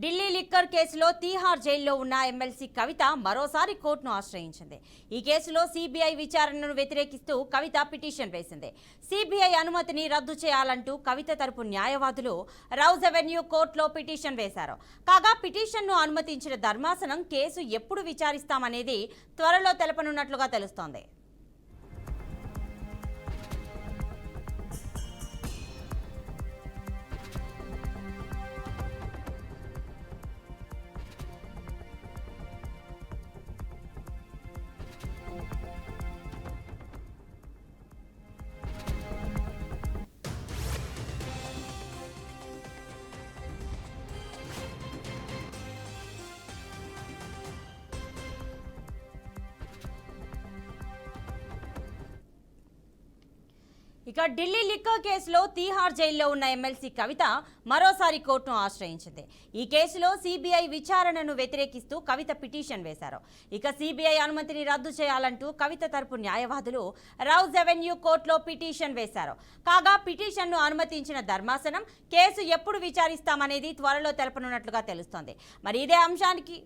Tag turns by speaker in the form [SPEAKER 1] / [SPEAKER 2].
[SPEAKER 1] Delhi liquor కేసులో తీహార్ జైల్లో ఉన్న ఎమ్మెల్సీ కవిత మరోసారి కోర్టును ఆశ్రయించింది. ఈ కేసులో సిబిఐ విచారణను వ్యతిరేకిస్తూ కవిత పిటిషన్ వేసింది. సిబిఐ అనుమతిని రద్దు చేయాలంటూ కవిత తరపు న్యాయవాదులు రౌజ్ అవెన్యూ కోర్టులో పిటిషన్ వేశారు. కాగా పిటిషన్ను అనుమతించిన ధర్మాసనం కేసు ఎప్పుడు విచారిస్తామనేది త్వరలో తెలపనున్నట్లుగా తెలుస్తోంది. ఇక ఢిల్లీ లిక్కర్ కేసులో తీహార్ జైల్లో ఉన్న ఎమ్మెల్సీ కవిత మరోసారి కోర్టును ఆశ్రయించింది. ఈ కేసులో సిబిఐ విచారణను వ్యతిరేకిస్తూ కవిత పిటిషన్ వేశారు. ఇక సిబిఐ అనుమతిని రద్దు చేయాలంటూ కవిత తరపు న్యాయవాదులు రౌజ్ అవెన్యూ కోర్టులో పిటిషన్ వేశారు. కాగా పిటిషన్ను అనుమతించిన ధర్మాసనం కేసు ఎప్పుడు విచారిస్తామనేది త్వరలో తెలపనున్నట్లుగా తెలుస్తోంది. మరి ఇదే అంశానికి